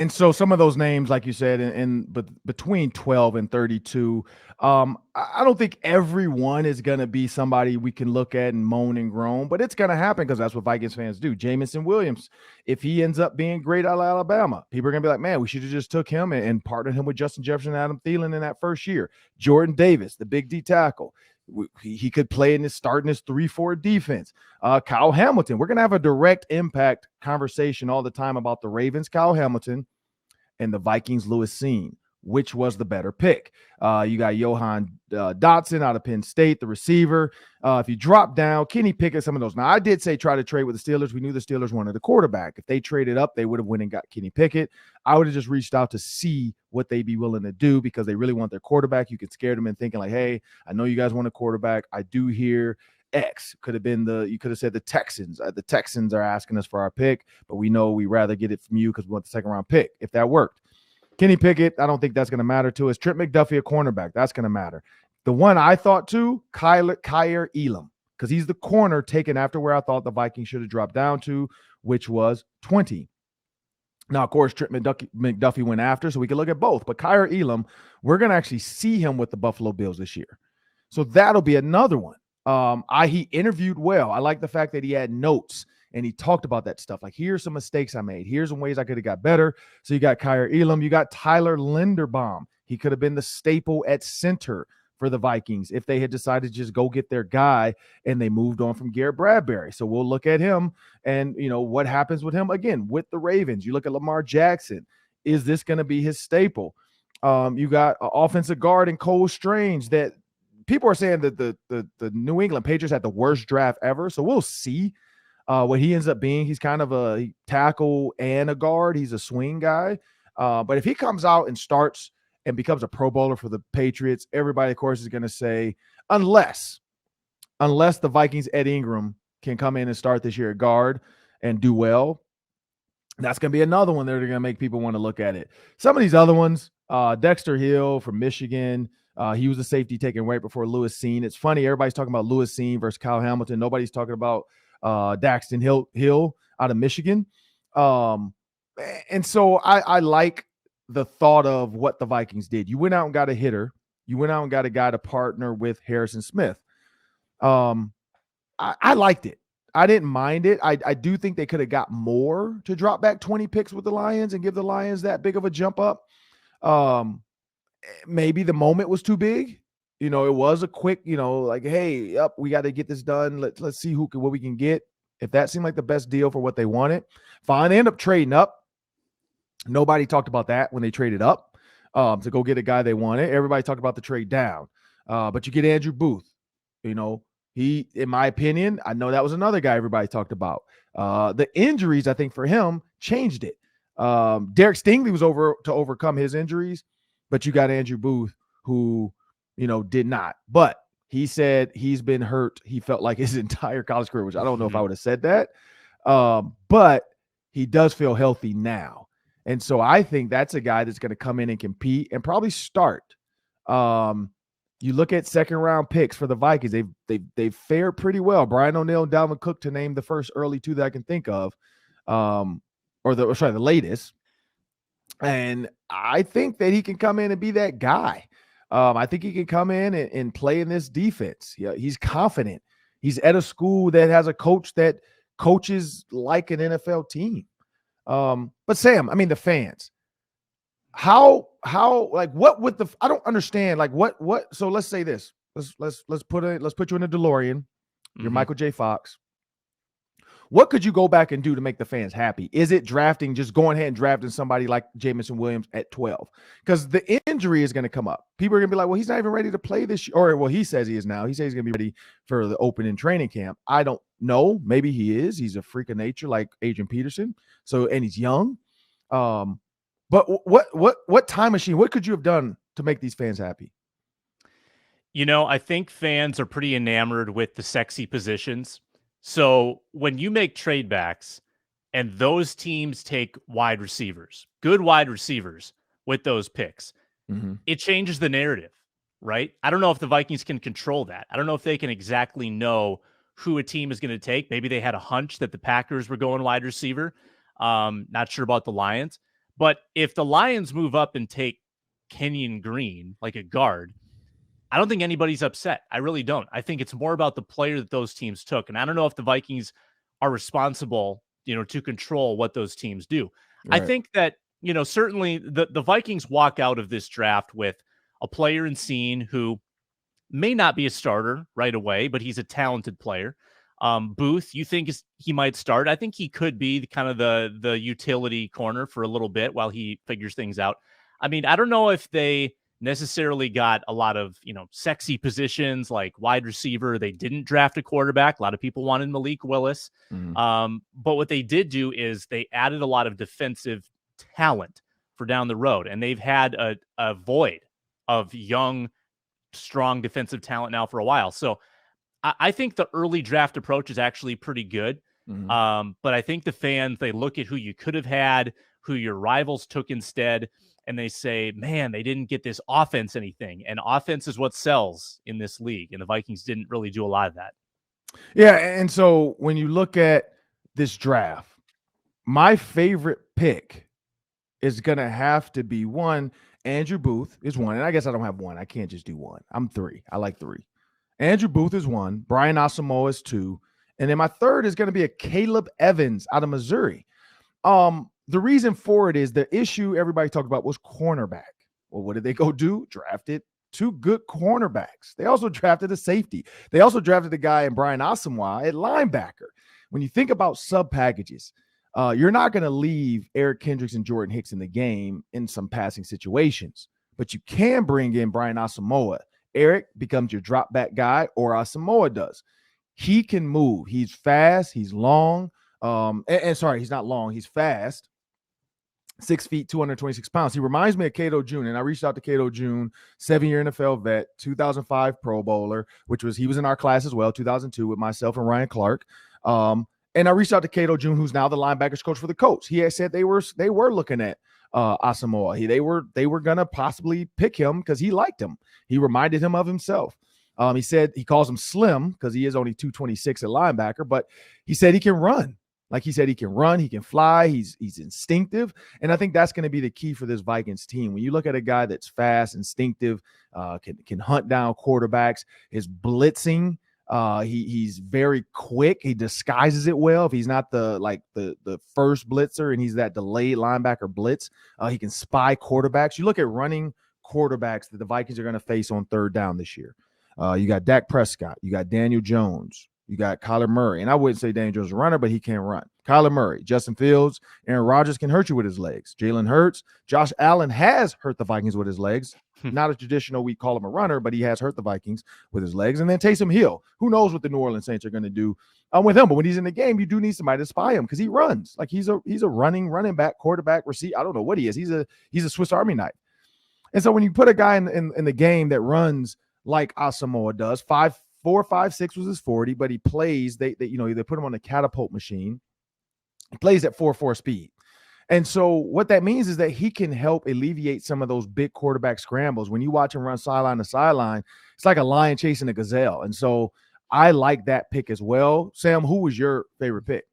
And so some of those names, like you said, but between 12 and 32, I don't think everyone is going to be somebody we can look at and moan and groan, but it's going to happen because that's what Vikings fans do. Jamison Williams, if he ends up being great out of Alabama, people are going to be like, man, we should have just took him and partnered him with Justin Jefferson and Adam Thielen in that first year. Jordan Davis, the big D tackle. He could play in his starting his 3-4 defense. Kyle Hamilton, we're going to have a direct impact conversation all the time about the Ravens, Kyle Hamilton, and the Vikings, Lewis Cine. Which was the better pick? You got Johan Dotson out of Penn State, the receiver. If you drop down, Kenny Pickett, some of those. Now, I did say try to trade with the Steelers. We knew the Steelers wanted a quarterback. If they traded up, they would have went and got Kenny Pickett. I would have just reached out to see what they'd be willing to do because they really want their quarterback. You could scare them in thinking like, hey, I know you guys want a quarterback. I do hear X. Could have been you could have said the Texans. The Texans are asking us for our pick, but we know we'd rather get it from you because we want the second round pick if that worked. Kenny Pickett, I don't think that's going to matter to us. Trent McDuffie, a cornerback, that's going to matter. The one I thought too, Kaiir Elam, because he's the corner taken after where I thought the Vikings should have dropped down to, which was 20. Now, of course, Trent McDuffie went after, so we can look at both. But Kaiir Elam, we're going to actually see him with the Buffalo Bills this year. So that'll be another one. He interviewed well. I like the fact that he had notes. And he talked about that stuff. Like, here's some mistakes I made. Here's some ways I could have got better. So you got Kaiir Elam. You got Tyler Linderbaum. He could have been the staple at center for the Vikings if they had decided to just go get their guy and they moved on from Garrett Bradbury. So we'll look at him and, what happens with him again with the Ravens. You look at Lamar Jackson. Is this going to be his staple? You got an offensive guard in Cole Strange that people are saying that the New England Patriots had the worst draft ever. So we'll see. What he ends up being. He's kind of a tackle and a guard. He's a swing guy. But if he comes out and starts and becomes a Pro Bowler for the Patriots, everybody, of course, is going to say, unless the Vikings, Ed Ingram, can come in and start this year at guard and do well, that's going to be another one that are going to make people want to look at it. Some of these other ones, Dexter Hill from Michigan, he was a safety taken right before Lewis Cine. It's funny, everybody's talking about Lewis Cine versus Kyle Hamilton. Nobody's talking about Daxton Hill out of Michigan. And so I like the thought of what the Vikings did. You went out and got a hitter. You went out and got a guy to partner with Harrison Smith. I liked it. I didn't mind it. I do think they could have got more to drop back 20 picks with the Lions and give the Lions that big of a jump up. Maybe the moment was too big. It was a quick, like, hey, we got to get this done. Let's see what we can get. If that seemed like the best deal for what they wanted, fine. They end up trading up. Nobody talked about that when they traded up to go get a guy they wanted. Everybody talked about the trade down. But you get Andrew Booth. He, in my opinion, I know that was another guy everybody talked about. The injuries, I think, for him changed it. Derek Stingley was over to overcome his injuries, but you got Andrew Booth who – did not. But he said he's been hurt. He felt like his entire college career, which I don't know if I would have said that. But he does feel healthy now. And so I think that's a guy that's going to come in and compete and probably start. You look at second round picks for the Vikings. They've fared pretty well. Brian O'Neill and Dalvin Cook to name the first early two that I can think of, the latest. And I think that he can come in and be that guy. I think he can come in and play in this defense. Yeah, he's confident. He's at a school that has a coach that coaches like an NFL team. But Sam, I mean, the fans, how like what would I don't understand like what so let's say this. Let's put you in a DeLorean. You're Michael J. Fox. What could you go back and do to make the fans happy? Is it just going ahead and drafting somebody like Jamison Williams at 12? Because the injury is going to come up. People are going to be like, well, he's not even ready to play this year. Or, well, he says he is now. He says he's going to be ready for the opening training camp. I don't know. Maybe he is. He's a freak of nature like Adrian Peterson. And he's young. But what time machine, what could you have done to make these fans happy? I think fans are pretty enamored with the sexy positions. So when you make trade backs and those teams take wide receivers, good wide receivers with those picks, it changes the narrative, right? I don't know if the Vikings can control that. I don't know if they can exactly know who a team is going to take. Maybe they had a hunch that the Packers were going wide receiver. Not sure about the Lions. But if the Lions move up and take Kenyon Green, like a guard, I don't think anybody's upset. I really don't. I think it's more about the player that those teams took. And I don't know if the Vikings are responsible, to control what those teams do. I Right. think that, certainly the Vikings walk out of this draft with a player in scene who may not be a starter right away, but he's a talented player. Booth, you think he might start? I think he could be kind of the utility corner for a little bit while he figures things out. I mean, I don't know if they necessarily got a lot of sexy positions like wide receiver. They didn't draft a quarterback. A lot of people wanted Malik Willis, Mhm. but what they did do is they added a lot of defensive talent for down the road, and they've had a void of young, strong defensive talent now for a while. So I think the early draft approach is actually pretty good. Mhm. But I think the fans, they look at who you could have had, who your rivals took instead, and they say, man, they didn't get this offense anything. And offense is what sells in this league. And the Vikings didn't really do a lot of that. Yeah, and so when you look at this draft, my favorite pick is going to have to be one. Andrew Booth is one. And I guess I don't have one. I can't just do one. I'm three. I like three. Andrew Booth is one. Brian Asamoah is two. And then my third is going to be Akayleb Evans out of Missouri. The reason for it is the issue everybody talked about was cornerback. Well, what did they go do? Drafted two good cornerbacks. They also drafted a safety. They also drafted a guy in Brian Asamoah at linebacker. When you think about sub packages, you're not going to leave Eric Kendricks and Jordan Hicks in the game in some passing situations, but you can bring in Brian Asamoah. Eric becomes your drop back guy, or Asamoah does. He can move. He's fast. He's long. Sorry, he's not long. He's fast. 6 feet, 226 pounds. He reminds me of Cato June. And I reached out to Cato June, 7-year NFL vet, 2005 Pro Bowler, he was in our class as well, 2002 with myself and Ryan Clark. And I reached out to Cato June, who's now the linebackers coach for the Colts. He had said they were looking at Asamoah. They were gonna possibly pick him because he liked him. He reminded him of himself. He said he calls him slim because he is only 226 at linebacker, but he said he can run. Like he said, he can run, he can fly, he's instinctive. And I think that's going to be the key for this Vikings team. When you look at a guy that's fast, instinctive, can hunt down quarterbacks, his blitzing, he's very quick. He disguises it well. If he's not the first blitzer and he's that delayed linebacker blitz, he can spy quarterbacks. You look at running quarterbacks that the Vikings are going to face on third down this year. You got Dak Prescott, you got Daniel Jones, you got Kyler Murray. And I wouldn't say Daniel Jones is a runner, but he can run. Kyler Murray, Justin Fields, Aaron Rodgers can hurt you with his legs. Jalen Hurts, Josh Allen has hurt the Vikings with his legs. Not a traditional, we call him a runner, but he has hurt the Vikings with his legs. And then Taysom Hill. Who knows what the New Orleans Saints are going to do with him? But when he's in the game, you do need somebody to spy him because he runs. Like he's a running back, quarterback, receiver. I don't know what he is. He's a Swiss Army knife. And so when you put a guy in the game that runs like Asamoah does, 4.56 was his 40, but he plays, they put him on the catapult machine. He plays at 4.4 speed. And so what that means is that he can help alleviate some of those big quarterback scrambles. When you watch him run sideline to sideline, it's like a lion chasing a gazelle. And so I like that pick as well. Sam, who was your favorite pick?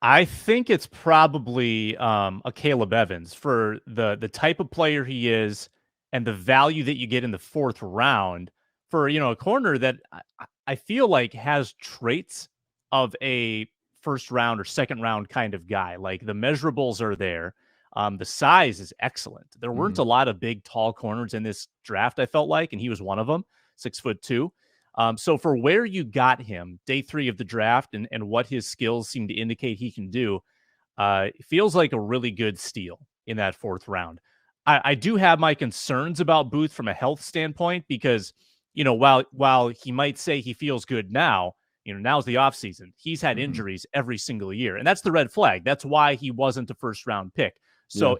I think it's probably Akayleb Evans for the type of player he is and the value that you get in the fourth round for, a corner that I feel like has traits of a first round or second round kind of guy. Like the measurables are there. The size is excellent. There weren't a lot of big, tall corners in this draft, I felt like, and he was one of them, 6'2". So for where you got him, day 3 of the draft, and what his skills seem to indicate he can do, it feels like a really good steal in that fourth round. I do have my concerns about Booth from a health standpoint because, while he might say he feels good now, now's the offseason. He's had injuries every single year, and that's the red flag. That's why he wasn't a first round pick. So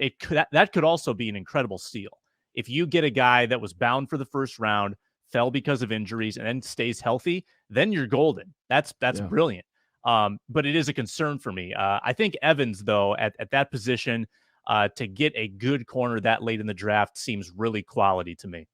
that could also be an incredible steal. If you get a guy that was bound for the first round, fell because of injuries, and then stays healthy, then you're golden. That's brilliant. But it is a concern for me. I think Evans, though, at that position, to get a good corner that late in the draft seems really quality to me.